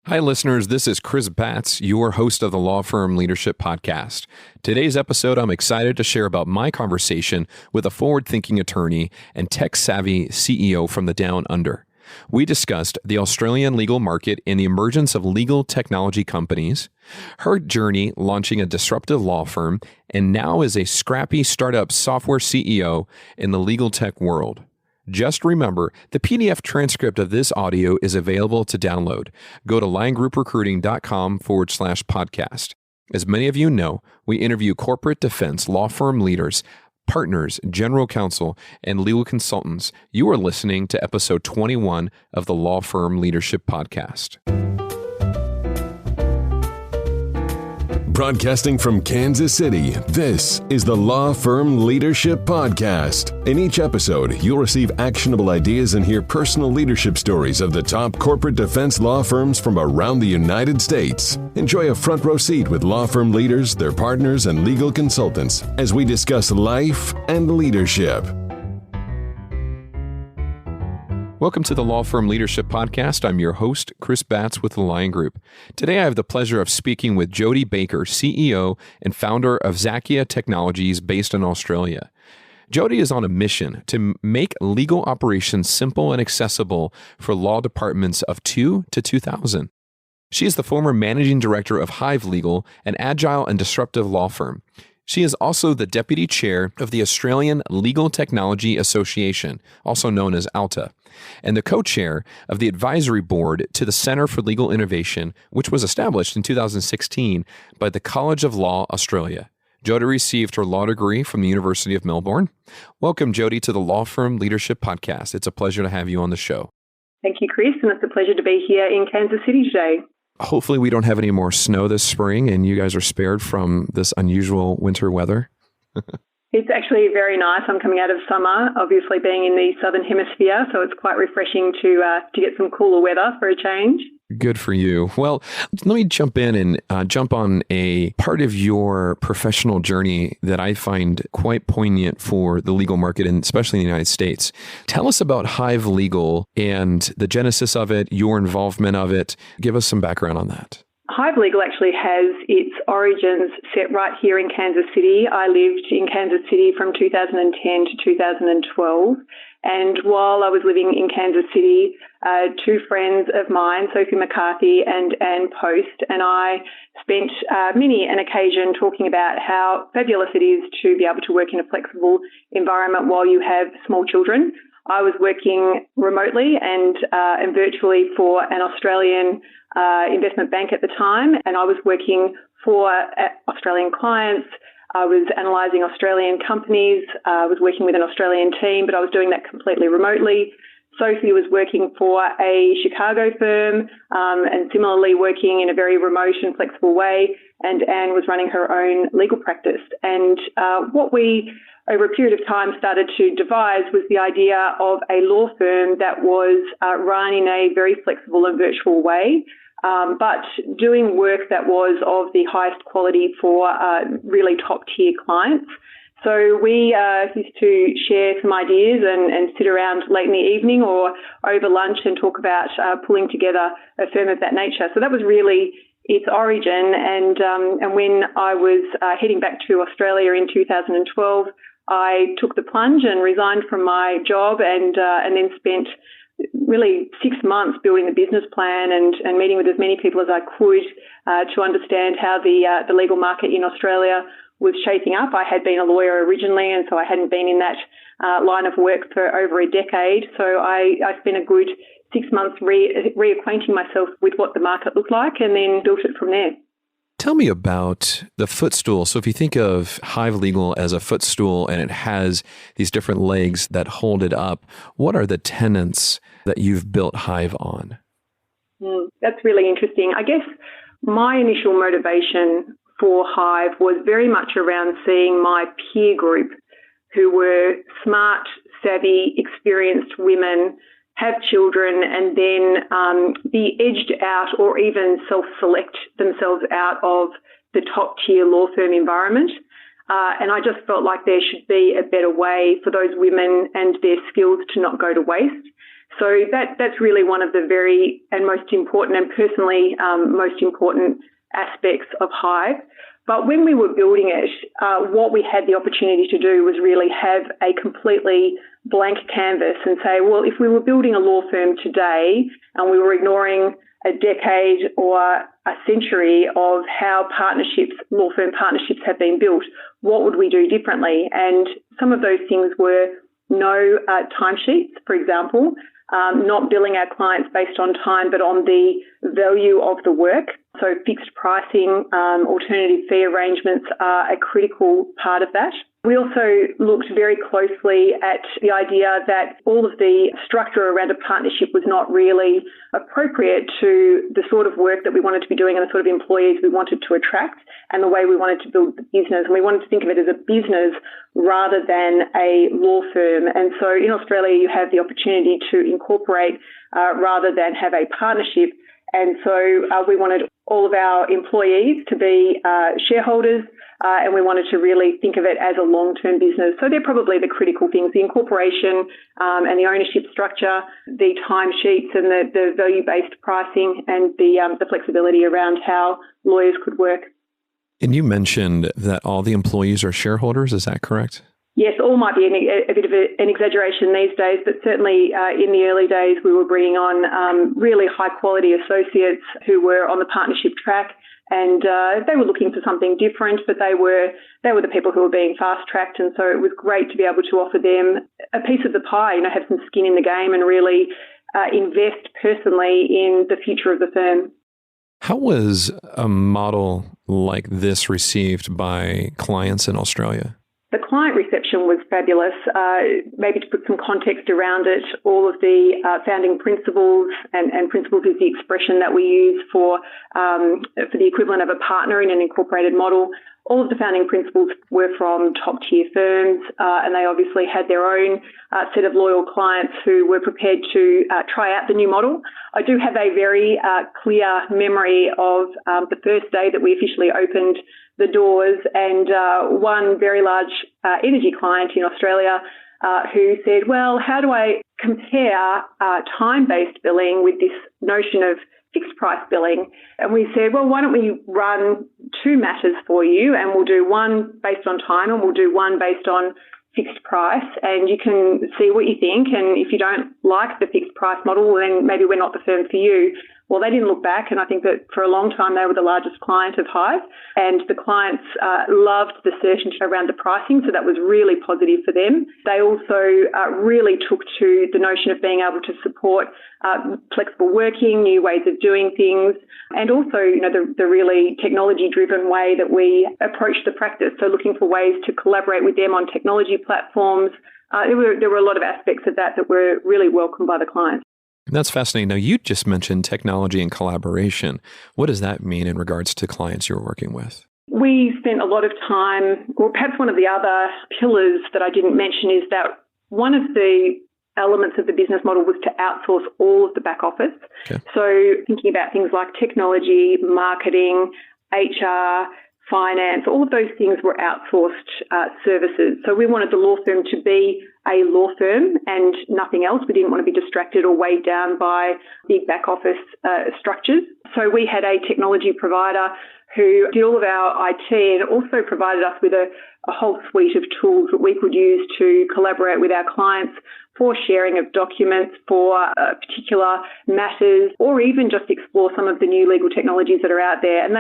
Hi, listeners. This is Chris Batts, your host of the Law Firm Leadership Podcast. Today's episode, I'm excited to share about my conversation with a forward-thinking attorney and tech-savvy CEO from the Down Under. We discussed the Australian legal market and the emergence of legal technology companies, her journey launching a disruptive law firm, and now is a scrappy startup software CEO in the legal tech world. Just remember, the PDF transcript of this audio is available to download. Go to liongrouprerecruiting.com/podcast. As many of you know, we interview corporate defense law firm leaders, partners, general counsel, and legal consultants. You are listening to episode 21 of the Law Firm Leadership Podcast. Broadcasting from Kansas City, this is the Law Firm Leadership Podcast. In each episode, you'll receive actionable ideas and hear personal leadership stories of the top corporate defense law firms from around the United States. Enjoy a front row seat with law firm leaders, their partners, and legal consultants as we discuss life and leadership. Welcome to the Law Firm Leadership Podcast. I'm your host, Chris Batts with the Lion Group. Today, I have the pleasure of speaking with Jodie Baker, CEO and founder of Xakia Technologies based in Australia. Jodie is on a mission to make legal operations simple and accessible for law departments of 2 to 2,000. She is the former managing director of Hive Legal, an agile and disruptive law firm. She is also the deputy chair of the Australian Legal Technology Association, also known as ALTA, and the co-chair of the advisory board to the Centre for Legal Innovation, which was established in 2016 by the College of Law Australia. Jodie received her law degree from the University of Melbourne. Welcome, Jodie, to the Law Firm Leadership Podcast. It's a pleasure to have you on the show. Thank you, Chris, and it's a pleasure to be here in Kansas City today. Hopefully we don't have any more snow this spring and you guys are spared from this unusual winter weather. It's actually very nice. I'm coming out of summer, obviously being in the Southern Hemisphere, so it's quite refreshing to get some cooler weather for a change. Good for you. Well, let me jump in and jump on a part of your professional journey that I find quite poignant for the legal market, and especially in the United States. Tell us about Hive Legal and the genesis of it, your involvement of it. Give us some background on that. Hive Legal actually has its origins set right here in Kansas City. I lived in Kansas City from 2010 to 2012. And while I was living in Kansas City, two friends of mine, Sophie McCarthy and Anne Post, and I spent many an occasion talking about how fabulous it is to be able to work in a flexible environment while you have small children. I was working remotely and virtually for an Australian investment bank at the time, and I was working for Australian clients. I was analysing Australian companies. I was working with an Australian team, but I was doing that completely remotely. Sophie was working for a Chicago firm and similarly working in a very remote and flexible way, and Anne was running her own legal practice. And what we, over a period of time, started to devise was the idea of a law firm that was run in a very flexible and virtual way, but doing work that was of the highest quality for really top-tier clients. So we used to share some ideas and sit around late in the evening or over lunch and talk about pulling together a firm of that nature. So that was really its origin. And when I was heading back to Australia in 2012, I took the plunge and resigned from my job and then spent really 6 months building the business plan and meeting with as many people as I could to understand how the legal market in Australia was shaping up. I had been a lawyer originally, and so I hadn't been in that line of work for over a decade. So I spent a good 6 months reacquainting myself with what the market looked like and then built it from there. Tell me about the footstool. So if you think of Hive Legal as a footstool and it has these different legs that hold it up, what are the tenets that you've built Hive on? That's really interesting. I guess my initial motivation for Hive was very much around seeing my peer group who were smart, savvy, experienced women have children and then be edged out or even self-select themselves out of the top-tier law firm environment. And I just felt like there should be a better way for those women and their skills to not go to waste. So that's really one of the very and most important, and personally most important aspects of Hive. But when we were building it, what we had the opportunity to do was really have a completely blank canvas and say, well, if we were building a law firm today and we were ignoring a decade or a century of how law firm partnerships have been built, what would we do differently? And some of those things were no timesheets, for example, not billing our clients based on time, but on the value of the work. So fixed pricing, alternative fee arrangements are a critical part of that. We also looked very closely at the idea that all of the structure around a partnership was not really appropriate to the sort of work that we wanted to be doing and the sort of employees we wanted to attract and the way we wanted to build the business. And we wanted to think of it as a business rather than a law firm. And so in Australia, you have the opportunity to incorporate rather than have a partnership. And so we wanted all of our employees to be shareholders, and we wanted to really think of it as a long-term business. So they're probably the critical things: the incorporation and the ownership structure, the timesheets and the value-based pricing, and the flexibility around how lawyers could work. And you mentioned that all the employees are shareholders. Is that correct? Yes, all might be a bit of an exaggeration these days, but certainly in the early days we were bringing on really high-quality associates who were on the partnership track, and they were looking for something different, but they were the people who were being fast-tracked, and so it was great to be able to offer them a piece of the pie, have some skin in the game and really invest personally in the future of the firm. How was a model like this received by clients in Australia? The client reception was fabulous. Maybe to put some context around it, all of the founding principles, and principles is the expression that we use for the equivalent of a partner in an incorporated model. All of the founding principles were from top-tier firms, and they obviously had their own set of loyal clients who were prepared to try out the new model. I do have a very clear memory of the first day that we officially opened the doors, and one very large energy client in Australia who said, well, how do I compare time-based billing with this notion of fixed price billing? And we said, well, why don't we run two matters for you, and we'll do one based on time and we'll do one based on fixed price, and you can see what you think, and if you don't like the fixed price model, then maybe we're not the firm for you. Well, they didn't look back, and I think that for a long time they were the largest client of Hive, and the clients loved the certainty around the pricing, so that was really positive for them. They also really took to the notion of being able to support flexible working, new ways of doing things, and also the really technology-driven way that we approach the practice, so looking for ways to collaborate with them on technology platforms. There were a lot of aspects of that were really welcomed by the clients. That's fascinating. Now, you just mentioned technology and collaboration. What does that mean in regards to clients you're working with? We spent a lot of time, or perhaps one of the other pillars that I didn't mention is that one of the elements of the business model was to outsource all of the back office. Okay. So thinking about things like technology, marketing, HR, finance, all of those things were outsourced services. So we wanted the law firm to be a law firm and nothing else. We didn't want to be distracted or weighed down by big back office structures. So we had a technology provider who did all of our IT and also provided us with a whole suite of tools that we could use to collaborate with our clients for sharing of documents, for particular matters, or even just explore some of the new legal technologies that are out there. And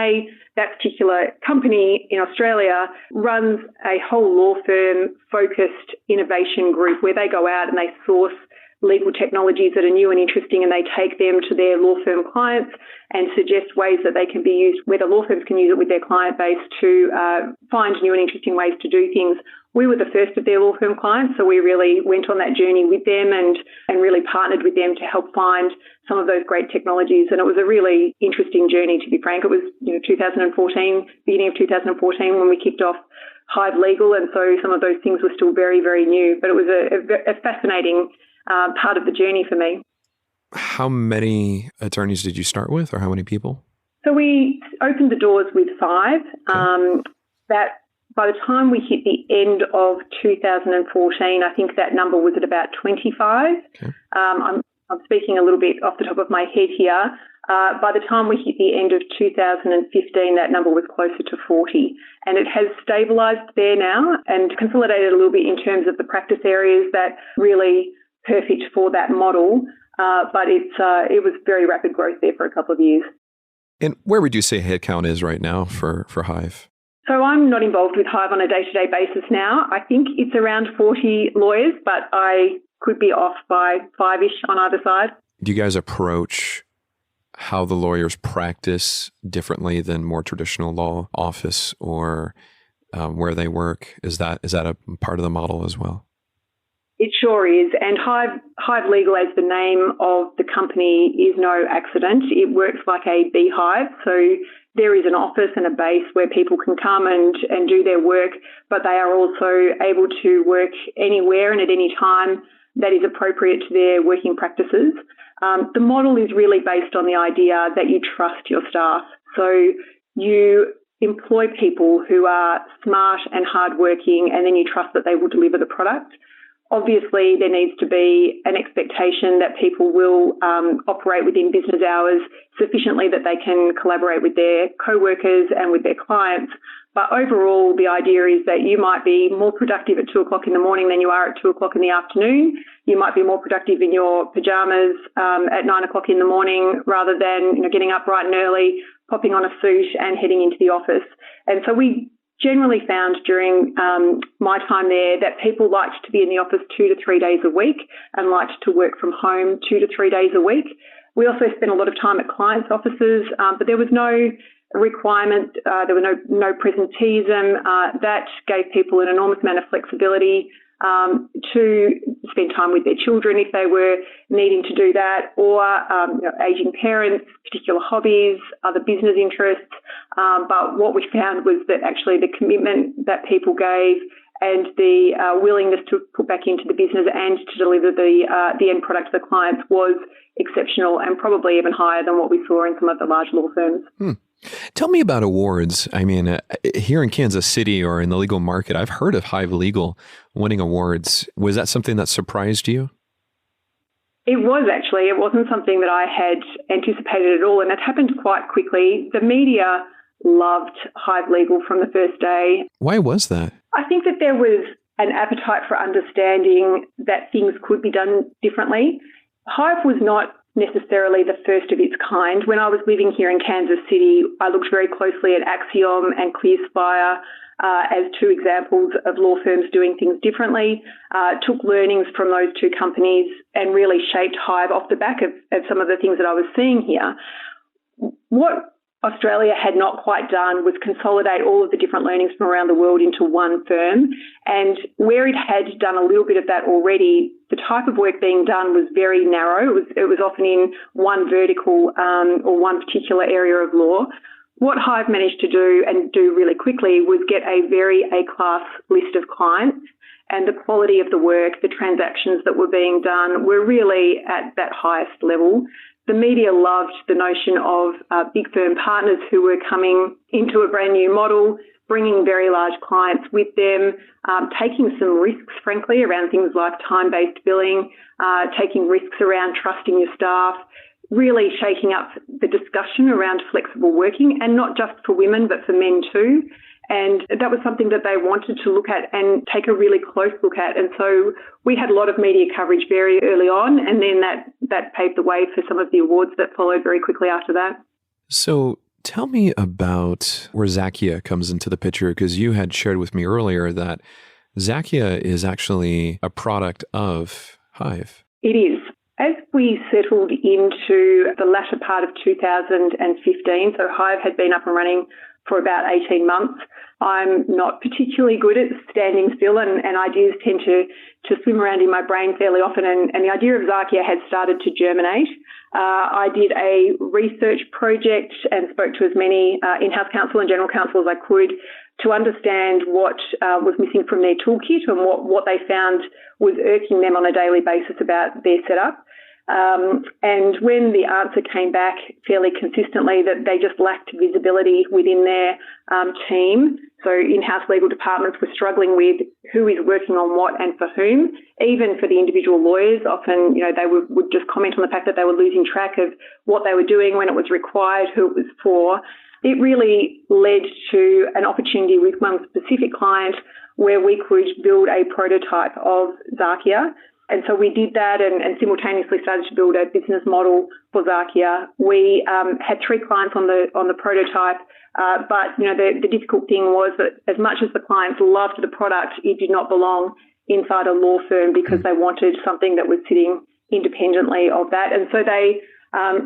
that particular company in Australia runs a whole law firm focused innovation group where they go out and they source legal technologies that are new and interesting, and they take them to their law firm clients and suggest ways that they can be used, whether law firms can use it with their client base to find new and interesting ways to do things. We were the first of their law firm clients, so we really went on that journey with them and really partnered with them to help find some of those great technologies. And it was a really interesting journey, to be frank. It was 2014, beginning of 2014 when we kicked off Hive Legal, and so some of those things were still very, very new. But it was a fascinating part of the journey for me. How many attorneys did you start with, or how many people? So we opened the doors with 5. Okay. By the time we hit the end of 2014, I think that number was at about 25. Okay. I'm I'm speaking a little bit off the top of my head here. By the time we hit the end of 2015, that number was closer to 40. And it has stabilised there now and consolidated a little bit in terms of the practice areas that really perfect for that model. But it was very rapid growth there for a couple of years. And where would you say headcount is right now for Hive? So I'm not involved with Hive on a day-to-day basis now. I think it's around 40 lawyers, but I could be off by 5-ish on either side. Do you guys approach how the lawyers practice differently than more traditional law office or where they work? Is that a part of the model as well? It sure is. And Hive Legal, as the name of the company, is no accident. It works like a beehive. So there is an office and a base where people can come and do their work, but they are also able to work anywhere and at any time that is appropriate to their working practices. The model is really based on the idea that you trust your staff. So you employ people who are smart and hardworking, and then you trust that they will deliver the product. Obviously, there needs to be an expectation that people will operate within business hours sufficiently that they can collaborate with their co-workers and with their clients. But overall, the idea is that you might be more productive at 2 o'clock in the morning than you are at 2 o'clock in the afternoon. You might be more productive in your pajamas at 9 o'clock in the morning rather than getting up bright and early, popping on a suit and heading into the office. And so we generally found during my time there that people liked to be in the office 2 to 3 days a week and liked to work from home 2 to 3 days a week. We also spent a lot of time at clients' offices, but there was no requirement, there were no presenteeism. That gave people an enormous amount of flexibility to spend time with their children if they were needing to do that, or aging parents, particular hobbies, other business interests. But what we found was that actually the commitment that people gave and the willingness to put back into the business and to deliver the end product to the clients was exceptional and probably even higher than what we saw in some of the large law firms. Tell me about awards. I mean, here in Kansas City or in the legal market, I've heard of Hive Legal winning awards. Was that something that surprised you? It was actually. It wasn't something that I had anticipated at all, and it happened quite quickly. The media loved Hive Legal from the first day. Why was that? I think that there was an appetite for understanding that things could be done differently. Hive was not necessarily the first of its kind. When I was living here in Kansas City, I looked very closely at Axiom and ClearSpire as two examples of law firms doing things differently, took learnings from those two companies and really shaped Hive off the back of some of the things that I was seeing here. What Australia had not quite done was consolidate all of the different learnings from around the world into one firm. And where it had done a little bit of that already, the type of work being done was very narrow. It was often in one vertical or one particular area of law. What Hive managed to do and do really quickly was get a very A-class list of clients, and the quality of the work, the transactions that were being done were really at that highest level. The media loved the notion of big firm partners who were coming into a brand new model, bringing very large clients with them, taking some risks, frankly, around things like time-based billing, taking risks around trusting your staff, really shaking up the discussion around flexible working, and not just for women, but for men too. And that was something that they wanted to look at and take a really close look at. And so we had a lot of media coverage very early on, and then that paved the way for some of the awards that followed very quickly after that. So tell me about where Xakia comes into the picture, because you had shared with me earlier that Xakia is actually a product of Hive. It is. As we settled into the latter part of 2015, so Hive had been up and running for about 18 months. I'm not particularly good at standing still, and ideas tend to swim around in my brain fairly often, and the idea of Xakia had started to germinate. I did a research project and spoke to as many in-house counsel and general counsel as I could to understand what was missing from their toolkit and what they found was irking them on a daily basis about their setup. And when the answer came back fairly consistently that they just lacked visibility within their team, so in-house legal departments were struggling with who is working on what and for whom. Even for the individual lawyers, often they would just comment on the fact that they were losing track of what they were doing, when it was required, who it was for. It really led to an opportunity with one specific client where we could build a prototype of Xakia. And so we did that and simultaneously started to build a business model for Xakia. We had 3 clients on the prototype, but the difficult thing was that as much as the clients loved the product, it did not belong inside a law firm because they wanted something that was sitting independently of that. And so they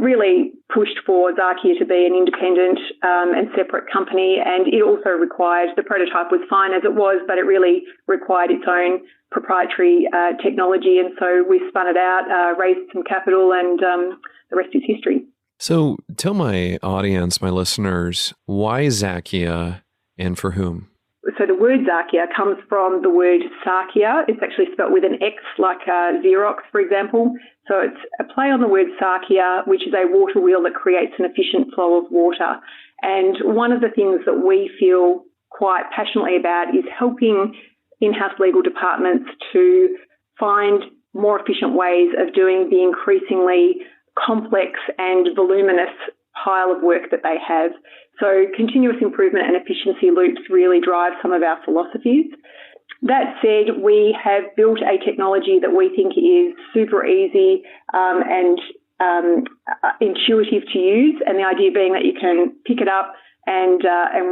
really pushed for Xakia to be an independent and separate company, and it also required, the prototype was fine as it was, but it really required its own proprietary technology, and so we spun it out, raised some capital, and the rest is history. So tell my audience, my listeners, why Xakia and for whom? So the word Xakia comes from the word Sakia. It's actually spelled with an X, like Xerox, for example. So it's a play on the word Sakia, which is a water wheel that creates an efficient flow of water. And one of the things that we feel quite passionately about is helping in-house legal departments to find more efficient ways of doing the increasingly complex and voluminous pile of work that they have. So continuous improvement and efficiency loops really drive some of our philosophies. That said, we have built a technology that we think is super easy and intuitive to use, and the idea being that you can pick it up and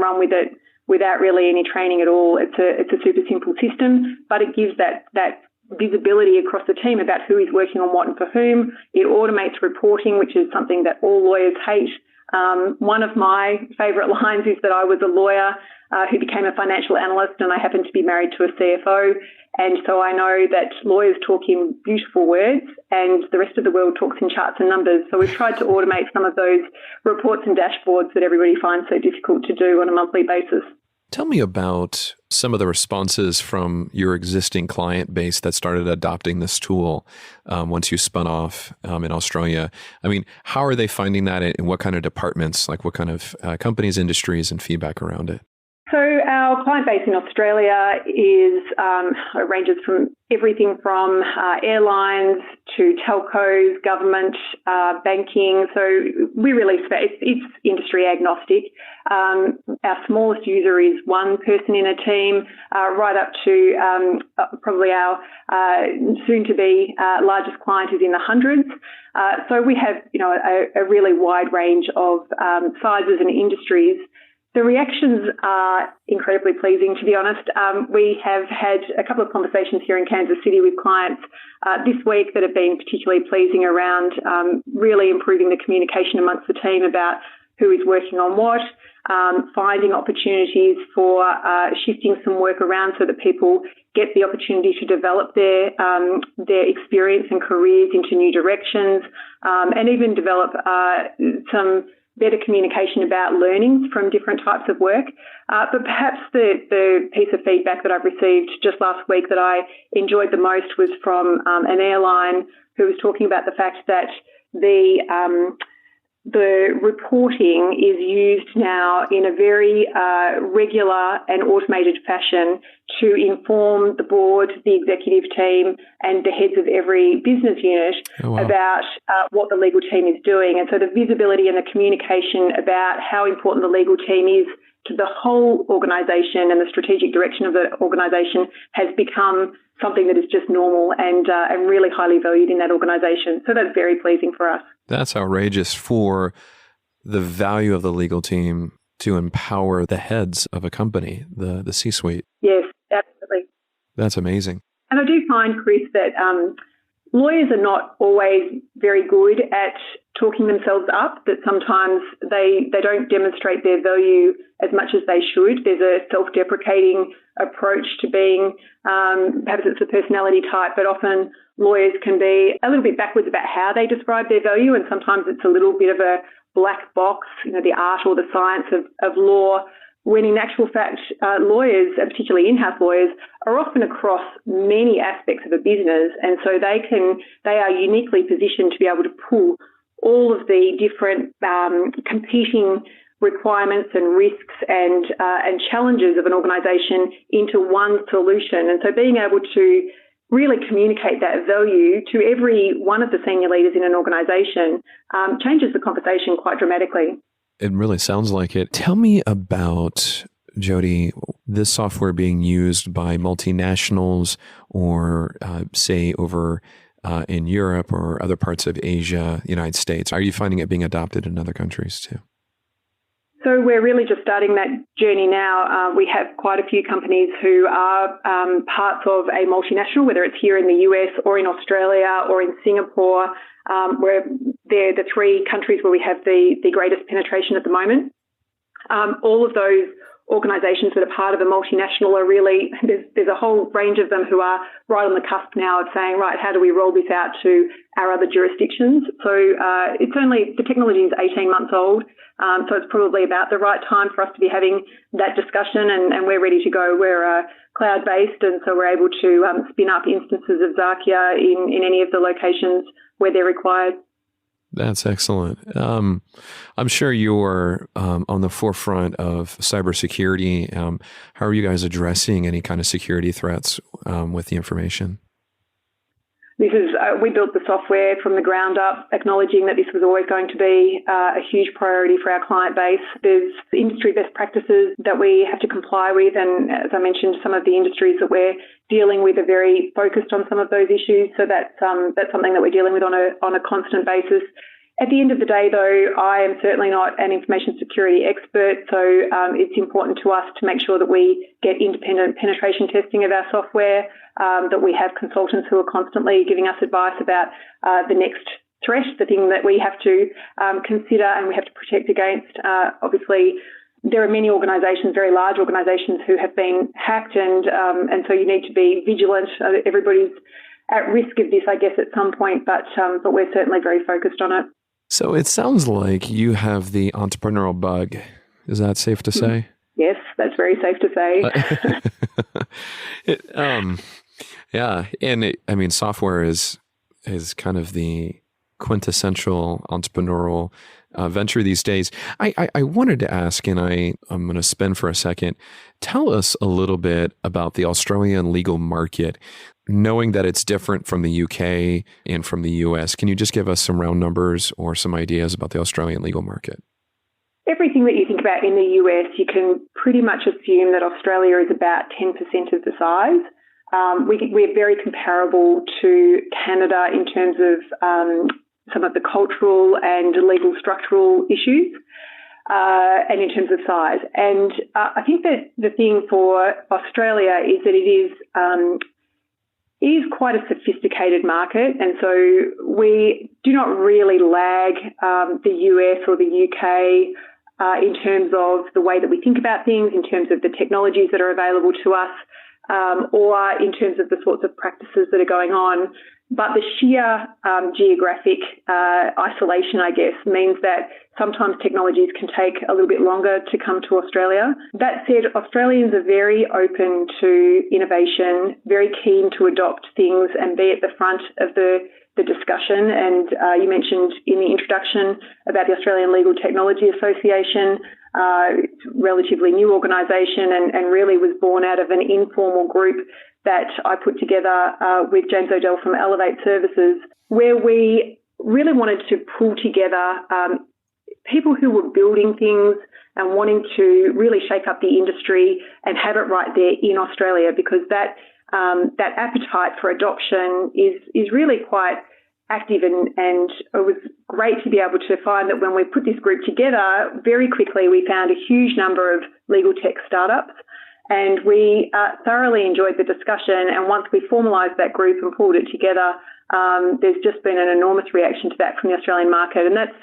run with it without really any training at all. It's a super simple system, but it gives that visibility across the team about who is working on what and for whom. It automates reporting, which is something that all lawyers hate. One of my favourite lines is that I was a lawyer who became a financial analyst, and I happened to be married to a CFO. And so I know that lawyers talk in beautiful words and the rest of the world talks in charts and numbers. So we've tried to automate some of those reports and dashboards that everybody finds so difficult to do on a monthly basis. Tell me about some of the responses from your existing client base that started adopting this tool once you spun off in Australia. I mean, how are they finding that, and what kind of departments, like what kind of companies, industries, and feedback around it? So our client base in Australia ranges from everything from airlines to telcos, government, banking. So we really it's industry agnostic. Our smallest user is one person in a team, right up to probably our soon-to-be largest client is in the hundreds. So we have a really wide range of sizes and industries. The reactions are incredibly pleasing, to be honest. We have had a couple of conversations here in Kansas City with clients this week that have been particularly pleasing around really improving the communication amongst the team about who is working on what, finding opportunities for shifting some work around so that people get the opportunity to develop their experience and careers into new directions, and even develop some better communication about learnings from different types of work. But perhaps the piece of feedback that I've received just last week that I enjoyed the most was from an airline who was talking about the fact that the reporting is used now in a very regular and automated fashion to inform the board, the executive team, and the heads of every business unit about what the legal team is doing. And so the visibility and the communication about how important the legal team is to the whole organisation and the strategic direction of the organisation has become something that is just normal and really highly valued in that organisation. So that's very pleasing for us. That's outrageous for the value of the legal team to empower the heads of a company, the C-suite. Yes, absolutely. That's amazing. And I do find, Chris, that lawyers are not always very good at talking themselves up, that sometimes they don't demonstrate their value as much as they should. There's a self-deprecating approach to being, perhaps it's a personality type, but often lawyers can be a little bit backwards about how they describe their value, and sometimes it's a little bit of a black box, the art or the science of law. when in actual fact, lawyers, particularly in-house lawyers, are often across many aspects of a business, and so they are uniquely positioned to be able to pull all of the different competing requirements and risks and challenges of an organisation into one solution. And so being able to really communicate that value to every one of the senior leaders in an organisation changes the conversation quite dramatically. It really sounds like it. Tell me about, Jodie, this software being used by multinationals or say over in Europe or other parts of Asia, United States. Are you finding it being adopted in other countries too? So we're really just starting that journey now. We have quite a few companies who are parts of a multinational, whether it's here in the US or in Australia or in Singapore, where they're the three countries where we have the greatest penetration at the moment. All of those organisations that are part of a multinational are really, there's a whole range of them who are right on the cusp now of saying, right, how do we roll this out to our other jurisdictions? So the technology is 18 months old. So it's probably about the right time for us to be having that discussion, and we're ready to go. We're cloud-based, and so we're able to spin up instances of Xakia in any of the locations where they're required. That's excellent. I'm sure you're on the forefront of cybersecurity. How are you guys addressing any kind of security threats with the information? This is we built the software from the ground up, acknowledging that this was always going to be a huge priority for our client base. There's industry best practices that we have to comply with, and as I mentioned, some of the industries that we're dealing with are very focused on some of those issues. So that's something that we're dealing with on a constant basis. At the end of the day, though, I am certainly not an information security expert, so it's important to us to make sure that we get independent penetration testing of our software, that we have consultants who are constantly giving us advice about the next threat, the thing that we have to consider and we have to protect against. Obviously, there are many organisations, very large organisations, who have been hacked, and so you need to be vigilant. Everybody's at risk of this, I guess, at some point, but we're certainly very focused on it. So it sounds like you have the entrepreneurial bug. Is that safe to say? Yes, that's very safe to say. Yeah. And software is kind of the quintessential entrepreneurial venture these days. I wanted to ask, and I'm going to spin for a second. Tell us a little bit about the Australian legal market, knowing that it's different from the UK and from the US. Can you just give us some round numbers or some ideas about the Australian legal market? Everything that you think about in the US, you can pretty much assume that Australia is about 10% of the size. We're very comparable to Canada in terms of some of the cultural and legal structural issues, and in terms of size. And I think that the thing for Australia is that it is quite a sophisticated market, and so we do not really lag the US or the UK in terms of the way that we think about things, in terms of the technologies that are available to us, or in terms of the sorts of practices that are going on. But the sheer geographic isolation, I guess, means that sometimes technologies can take a little bit longer to come to Australia. That said, Australians are very open to innovation, very keen to adopt things and be at the front of the discussion. And you mentioned in the introduction about the Australian Legal Technology Association. It's a relatively new organisation and really was born out of an informal group that I put together with James O'Dell from Elevate Services, where we really wanted to pull together people who were building things and wanting to really shake up the industry and have it right there in Australia, because that appetite for adoption is really quite active, and it was great to be able to find that when we put this group together, very quickly we found a huge number of legal tech startups. And we thoroughly enjoyed the discussion. And once we formalised that group and pulled it together, there's just been an enormous reaction to that from the Australian market. And that's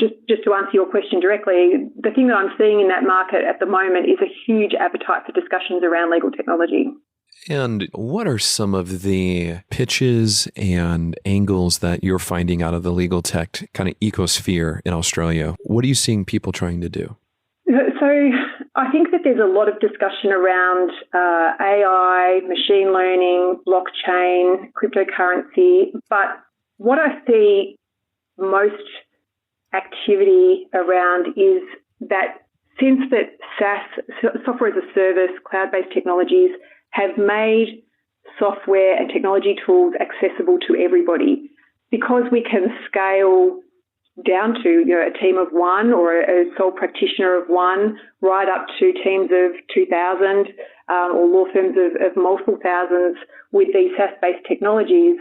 just to answer your question directly, the thing that I'm seeing in that market at the moment is a huge appetite for discussions around legal technology. And what are some of the pitches and angles that you're finding out of the legal tech kind of ecosphere in Australia? What are you seeing people trying to do? So I think that there's a lot of discussion around AI, machine learning, blockchain, cryptocurrency, but what I see most activity around is that since that SaaS, software as a service, cloud-based technologies, have made software and technology tools accessible to everybody, because we can scale down to a team of one or a sole practitioner of one, right up to teams of 2,000 or law firms of multiple thousands with these SaaS-based technologies,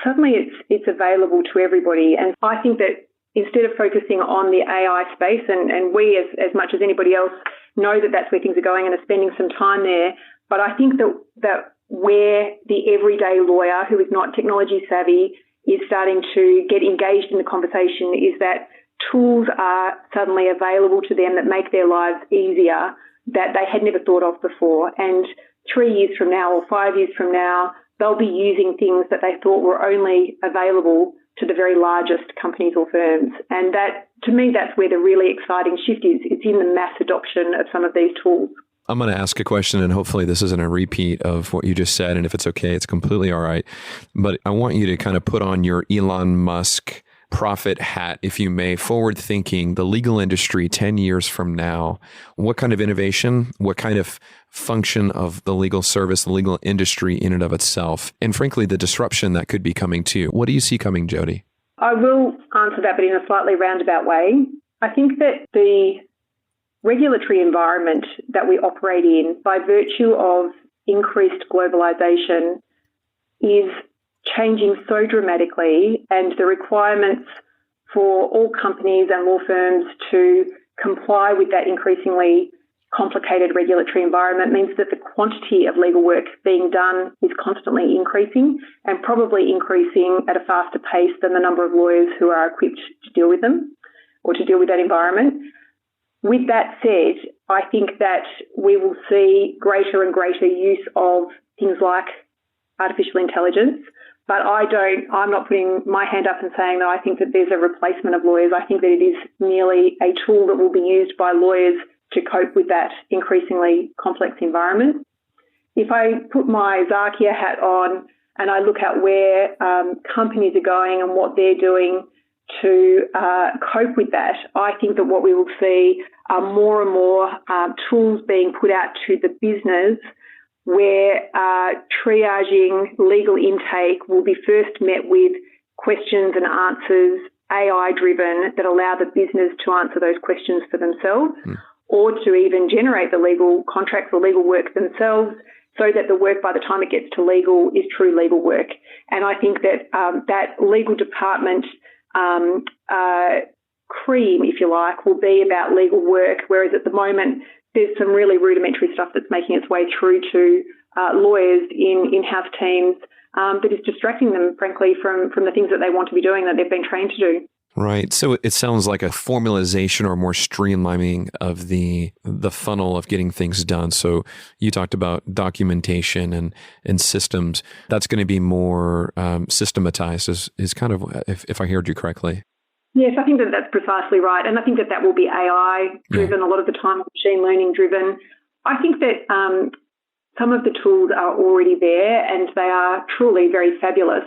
suddenly it's available to everybody. And I think that instead of focusing on the AI space, and we as much as anybody else know that that's where things are going and are spending some time there, but I think that where the everyday lawyer who is not technology savvy is starting to get engaged in the conversation is that tools are suddenly available to them that make their lives easier that they had never thought of before. And 3 years from now or 5 years from now, they'll be using things that they thought were only available to the very largest companies or firms. And that, to me, that's where the really exciting shift is. It's in the mass adoption of some of these tools. I'm going to ask a question, and hopefully this isn't a repeat of what you just said. And if it's okay, it's completely all right. But I want you to kind of put on your Elon Musk prophet hat, if you may, forward thinking, the legal industry 10 years from now. What kind of innovation, what kind of function of the legal service, the legal industry in and of itself, and frankly, the disruption that could be coming too. What do you see coming, Jodie? I will answer that, but in a slightly roundabout way. I think that the regulatory environment that we operate in, by virtue of increased globalization, is changing so dramatically, and the requirements for all companies and law firms to comply with that increasingly complicated regulatory environment means that the quantity of legal work being done is constantly increasing, and probably increasing at a faster pace than the number of lawyers who are equipped to deal with them or to deal with that environment. With that said, I think that we will see greater and greater use of things like artificial intelligence, but I'm not putting my hand up and saying that I think that there's a replacement of lawyers. I think that it is merely a tool that will be used by lawyers to cope with that increasingly complex environment. If I put my Xakia hat on and I look at where companies are going and what they're doing to cope with that, I think that what we will see are more and more tools being put out to the business where triaging legal intake will be first met with questions and answers, AI-driven, that allow the business to answer those questions for themselves, or to even generate the legal contracts or legal work themselves, so that the work by the time it gets to legal is true legal work. And I think that that legal department cream, if you like, will be about legal work, whereas at the moment there's some really rudimentary stuff that's making its way through to lawyers in in-house teams that is distracting them, frankly, from the things that they want to be doing that they've been trained to do. Right. So it sounds like a formalization or more streamlining of the funnel of getting things done. So you talked about documentation and systems. That's going to be more systematized is kind of, if I heard you correctly. Yes, I think that that's precisely right. And I think that that will be AI-driven, a lot of the time, machine learning-driven. I think that some of the tools are already there and they are truly very fabulous.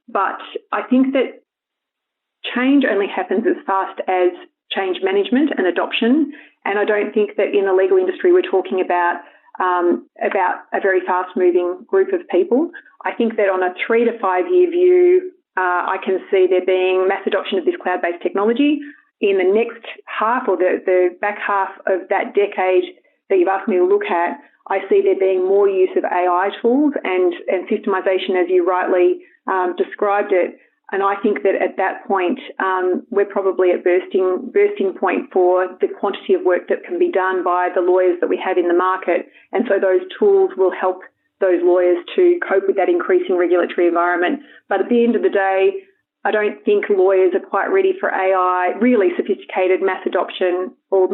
But I think that change only happens as fast as change management and adoption. And I don't think that in the legal industry we're talking about a very fast-moving group of people. I think that on a 3 to 5 year view, I can see there being mass adoption of this cloud-based technology. In the next half or the back half of that decade that you've asked me to look at, I see there being more use of AI tools and systemization, as you rightly described it. And I think that at that point, we're probably at bursting point for the quantity of work that can be done by the lawyers that we have in the market. And so those tools will help those lawyers to cope with that increasing regulatory environment. But at the end of the day, I don't think lawyers are quite ready for AI, really sophisticated mass adoption of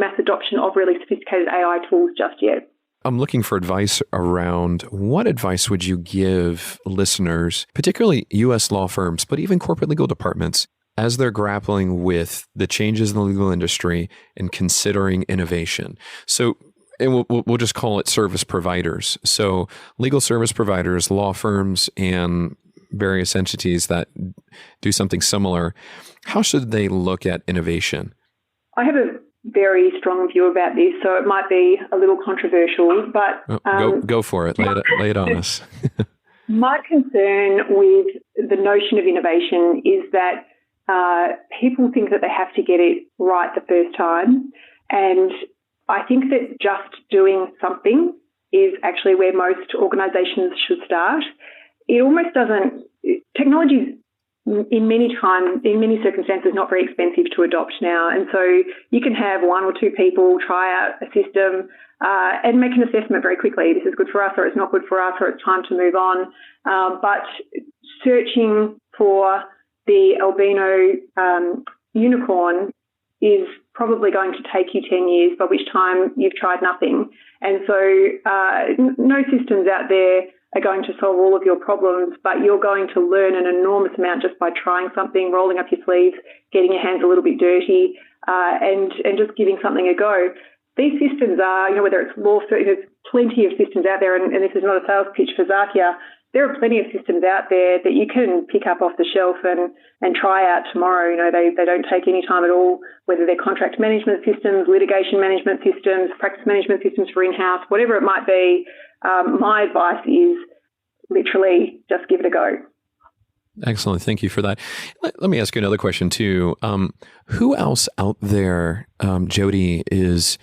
really sophisticated AI tools just yet. I'm looking for advice around what advice would you give listeners, particularly U.S. law firms, but even corporate legal departments, as they're grappling with the changes in the legal industry and considering innovation. So and we'll just call it service providers. So legal service providers, law firms, and various entities that do something similar. How should they look at innovation? I have a very strong view about this, so it might be a little controversial, but go for it. Lay it on us. My concern with the notion of innovation is that people think that they have to get it right the first time, and I think that just doing something is actually where most organisations should start. It almost doesn't. Technology in many circumstances, not very expensive to adopt now. And so you can have one or two people try out a system and make an assessment very quickly. This is good for us, or it's not good for us, or it's time to move on. But searching for the albino unicorn is probably going to take you 10 years, by which time you've tried nothing. And so no systems out there are going to solve all of your problems, but you're going to learn an enormous amount just by trying something, rolling up your sleeves, getting your hands a little bit dirty, and just giving something a go. These systems are, whether it's law, there's plenty of systems out there, and this is not a sales pitch for Xakia. There are plenty of systems out there that you can pick up off the shelf and try out tomorrow. They don't take any time at all, whether they're contract management systems, litigation management systems, practice management systems for in-house, whatever it might be. My advice is literally just give it a go. Excellent. Thank you for that. Let me ask you another question too. Who else out there, Jodie, is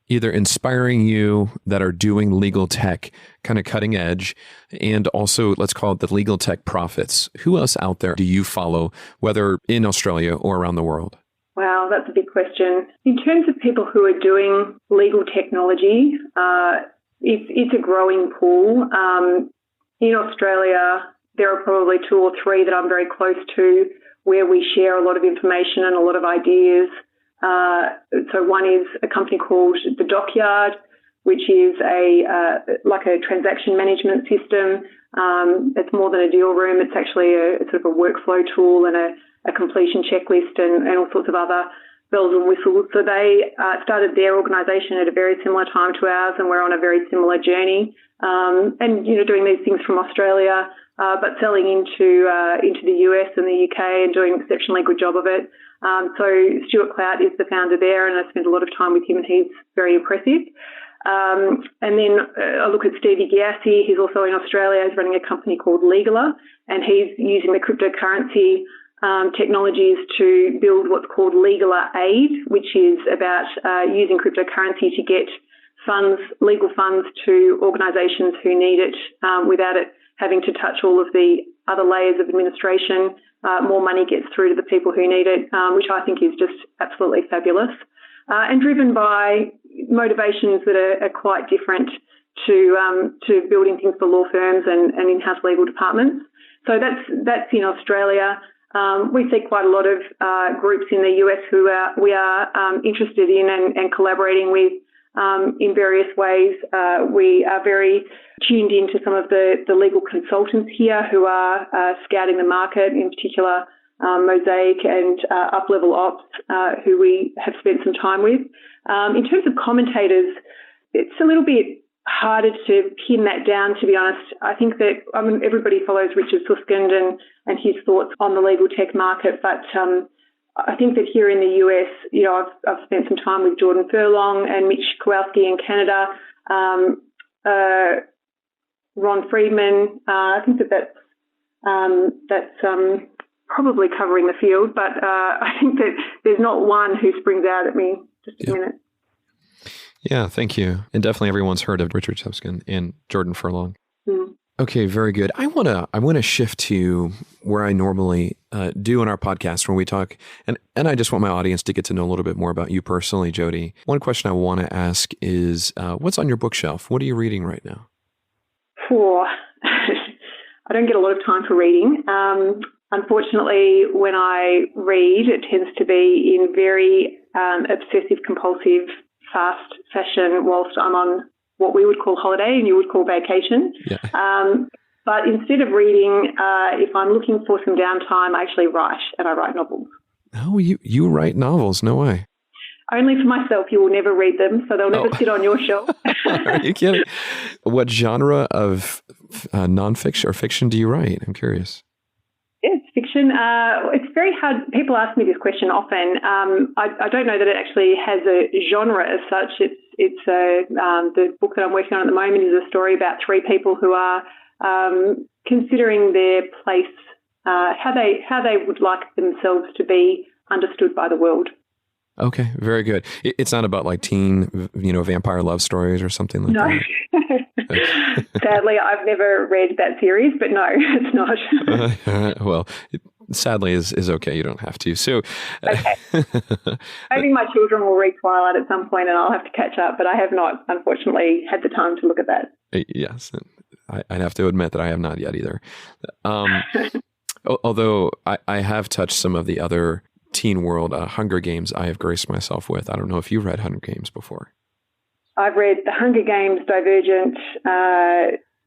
either inspiring you that are doing legal tech, kind of cutting edge, and also let's call it the legal tech prophets? Who else out there do you follow, whether in Australia or around the world? Wow, that's a big question. In terms of people who are doing legal technology, it's a growing pool. In Australia, there are probably two or three that I'm very close to, where we share a lot of information and a lot of ideas. So one is a company called the Dockyard, which is like a transaction management system. It's more than a deal room. It's actually a sort of a workflow tool and a completion checklist and all sorts of other bells and whistles. So they started their organisation at a very similar time to ours, and we're on a very similar journey. And doing these things from Australia, but selling into the US and the UK and doing an exceptionally good job of it. So Stuart Clout is the founder there, and I spent a lot of time with him, and he's very impressive. And then I look at Stevie Giassi. He's also in Australia. He's running a company called Legaler, and he's using the cryptocurrency technologies to build what's called Legaler Aid, which is about using cryptocurrency to get legal funds to organisations who need it without it having to touch all of the other layers of administration. More money gets through to the people who need it, which I think is just absolutely fabulous. And driven by motivations that are quite different to building things for law firms and in-house legal departments. So that's in Australia. We see quite a lot of groups in the US who we are interested in and collaborating with in various ways. We are very tuned into some of the legal consultants here who are scouting the market, in particular Mosaic and Up-Level Ops, who we have spent some time with. In terms of commentators, it's a little bit harder to pin that down, to be honest. I think that everybody follows Richard Susskind and his thoughts on the legal tech market, but I think that here in the US, I've spent some time with Jordan Furlong and Mitch Kowalski in Canada, Ron Friedman. I think that's probably covering the field, but I think that there's not one who springs out at me. Just a minute. Yeah, thank you. And definitely everyone's heard of Richard Susskind and Jordan Furlong. Mm. Okay, very good. I want to shift to where I normally do in our podcast when we talk, and I just want my audience to get to know a little bit more about you personally, Jodie. One question I want to ask is, what's on your bookshelf? What are you reading right now? I don't get a lot of time for reading. Unfortunately, when I read, it tends to be in very obsessive, compulsive, fast fashion whilst I'm on what we would call holiday and you would call vacation. Yeah. But instead of reading, if I'm looking for some downtime, I actually write, and I write novels. Oh, you write novels? No way. Only for myself. You will never read them, so they'll never sit on your shelf. Are you kidding? What genre of nonfiction or fiction do you write? I'm curious. It's fiction. It's very hard. People ask me this question often. I don't know that it actually has a genre as such. It's the book that I'm working on at the moment is a story about three people who are considering their place, how they would like themselves to be understood by the world. Okay, very good. It's not about like teen, vampire love stories or something like that. No. Sadly, I've never read that series, but no, it's not. Well, sadly is okay. You don't have to. So, okay. Maybe my children will read Twilight at some point and I'll have to catch up, but I have not, unfortunately, had the time to look at that. Yes. I'd have to admit that I have not yet either. Although I have touched some of the other teen world Hunger Games I have graced myself with. I don't know if you've read Hunger Games before. I've read The Hunger Games, Divergent,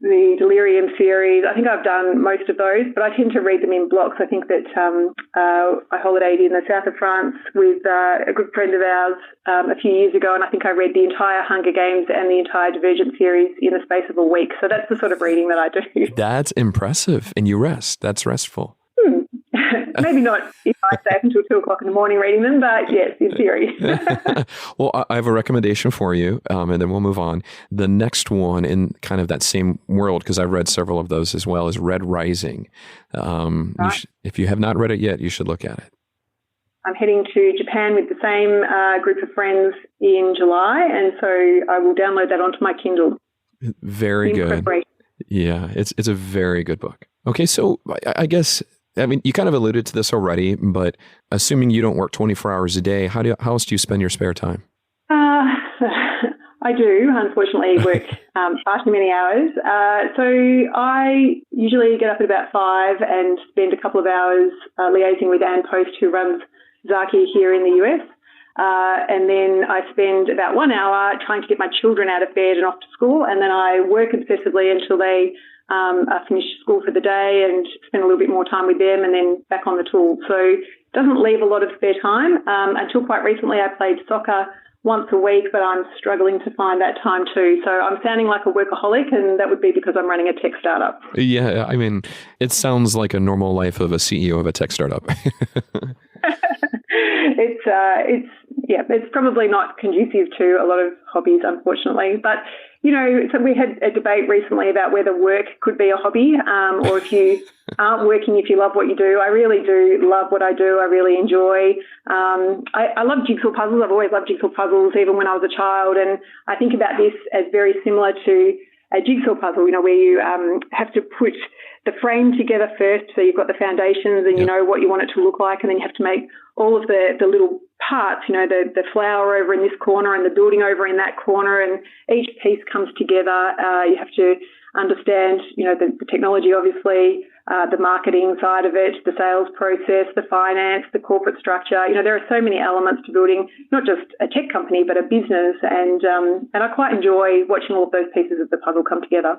the Delirium series. I think I've done most of those, but I tend to read them in blocks. I think that I holidayed in the south of France with a good friend of ours a few years ago, and I think I read the entire Hunger Games and the entire Divergent series in the space of a week. So that's the sort of reading that I do. That's impressive. And you rest. That's restful. Maybe not if I stay up until 2 o'clock in the morning reading them, but yes, in theory. Well, I have a recommendation for you, and then we'll move on. The next one in kind of that same world, because I've read several of those as well, is Red Rising. Right. If you have not read it yet, you should look at it. I'm heading to Japan with the same group of friends in July, and so I will download that onto my Kindle. Very good. Yeah, it's a very good book. Okay, so I guess... you kind of alluded to this already, but assuming you don't work 24 hours a day, how else do you spend your spare time? I do, unfortunately, work far too many hours. So I usually get up at about 5 and spend a couple of hours liaising with Ann Post, who runs Xakia here in the US. And then I spend about 1 hour trying to get my children out of bed and off to school, and then I work obsessively until they finish school for the day and spend a little bit more time with them and then back on the tools. So it doesn't leave a lot of spare time. Until quite recently, I played soccer once a week, but I'm struggling to find that time too. So I'm sounding like a workaholic, and that would be because I'm running a tech startup. Yeah, it sounds like a normal life of a CEO of a tech startup. It's probably not conducive to a lot of hobbies, unfortunately. But, so we had a debate recently about whether work could be a hobby, or if you aren't working, if you love what you do. I really do love what I do. I really enjoy. I love jigsaw puzzles. I've always loved jigsaw puzzles, even when I was a child. And I think about this as very similar to a jigsaw puzzle, where you have to put the frame together first, so you've got the foundations and you know what you want it to look like, and then you have to make all of the little parts, the flower over in this corner and the building over in that corner, and each piece comes together. You have to understand, the technology, obviously, the marketing side of it, the sales process, the finance, the corporate structure. There are so many elements to building not just a tech company, but a business, and I quite enjoy watching all of those pieces of the puzzle come together.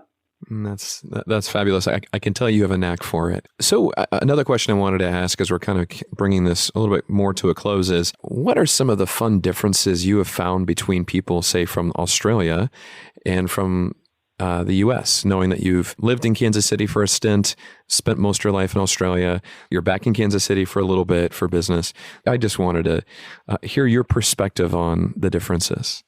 That's fabulous. I can tell you have a knack for it. So another question I wanted to ask, as we're kind of bringing this a little bit more to a close, is what are some of the fun differences you have found between people, say, from Australia and from the U.S., knowing that you've lived in Kansas City for a stint, spent most of your life in Australia, you're back in Kansas City for a little bit for business. I just wanted to hear your perspective on the differences.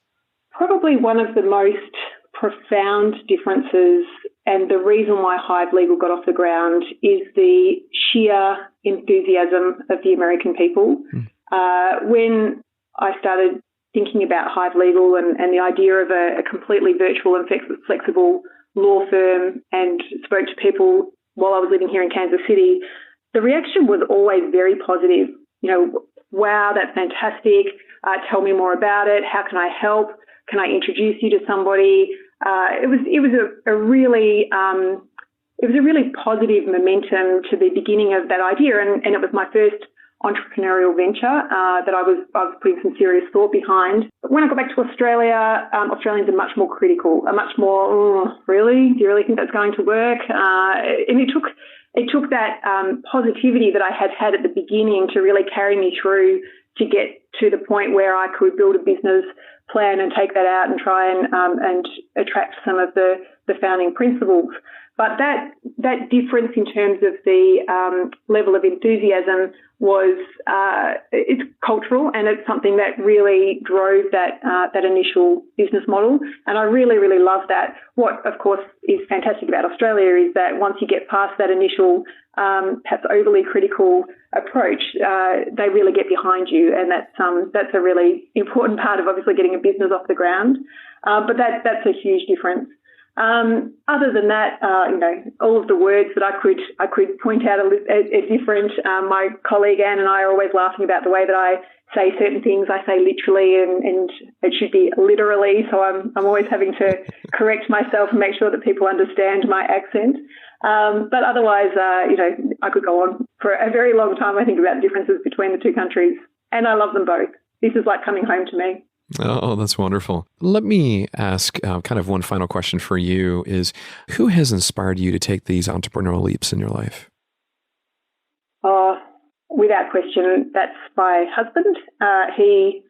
Probably one of the most profound differences, and the reason why Hive Legal got off the ground, is the sheer enthusiasm of the American people. When I started thinking about Hive Legal and the idea of a completely virtual and flexible law firm, and spoke to people while I was living here in Kansas City, the reaction was always very positive. Wow, that's fantastic. Tell me more about it. How can I help? Can I introduce you to somebody? It was a really positive momentum to the beginning of that idea, and it was my first entrepreneurial venture that I was putting some serious thought behind. But when I got back to Australia, Australians are much more critical, are much more, really? Do you really think that's going to work? And it took that positivity that I had at the beginning to really carry me through to get to the point where I could build a business plan and take that out and try and attract some of the founding principles. But that difference in terms of the level of enthusiasm was it's cultural, and it's something that really drove that initial business model. And I really, really love that. What, of course, is fantastic about Australia is that once you get past that initial, perhaps overly critical approach, they really get behind you, and that's a really important part of obviously getting a business off the ground. But that's a huge difference. Other than that, all of the words that I could point out are different. My colleague Anne and I are always laughing about the way that I say certain things. I say literally, and it should be literally. So I'm always having to correct myself and make sure that people understand my accent. But otherwise, I could go on for a very long time. I think about the differences between the two countries, and I love them both. This is like coming home to me. Oh, that's wonderful. Let me ask kind of one final question for you is, who has inspired you to take these entrepreneurial leaps in your life? Without question, that's my husband. He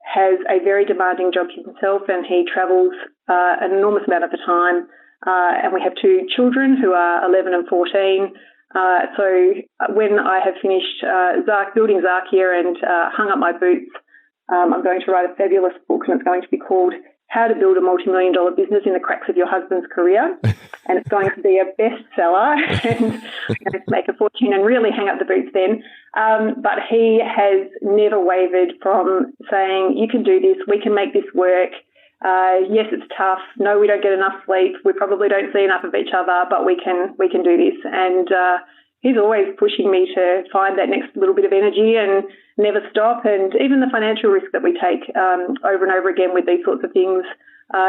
has a very demanding job himself, and he travels an enormous amount of the time. And we have two children who are 11 and 14. So when I have finished building Xakia and hung up my boots, I'm going to write a fabulous book, and it's going to be called How to Build a Multi-Million-Dollar Business in the Cracks of Your Husband's Career. And it's going to be a bestseller and make a fortune and really hang up the boots then. But he has never wavered from saying, you can do this, we can make this work. Yes, it's tough. No, we don't get enough sleep. We probably don't see enough of each other, but we can do this. And he's always pushing me to find that next little bit of energy and never stop. And even the financial risk that we take over and over again with these sorts of things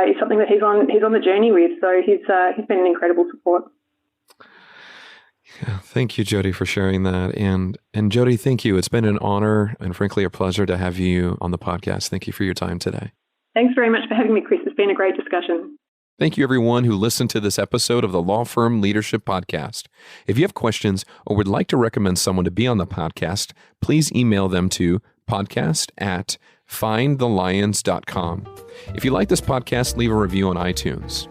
is something that he's on the journey with. So he's been an incredible support. Yeah, thank you, Jodie, for sharing that. And Jodie, thank you. It's been an honor and frankly a pleasure to have you on the podcast. Thank you for your time today. Thanks very much for having me, Chris. It's been a great discussion. Thank you, everyone who listened to this episode of the Law Firm Leadership Podcast. If you have questions or would like to recommend someone to be on the podcast, please email them to podcast@findthelions.com. If you like this podcast, leave a review on iTunes.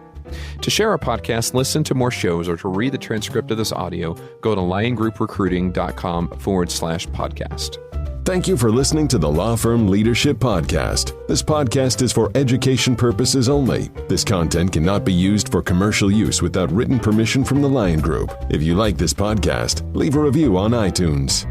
To share our podcast, listen to more shows, or to read the transcript of this audio, go to liongroup.recruiting.com/podcast. Thank you for listening to the Law Firm Leadership Podcast. This podcast is for education purposes only. This content cannot be used for commercial use without written permission from the Lion Group. If you like this podcast, leave a review on iTunes.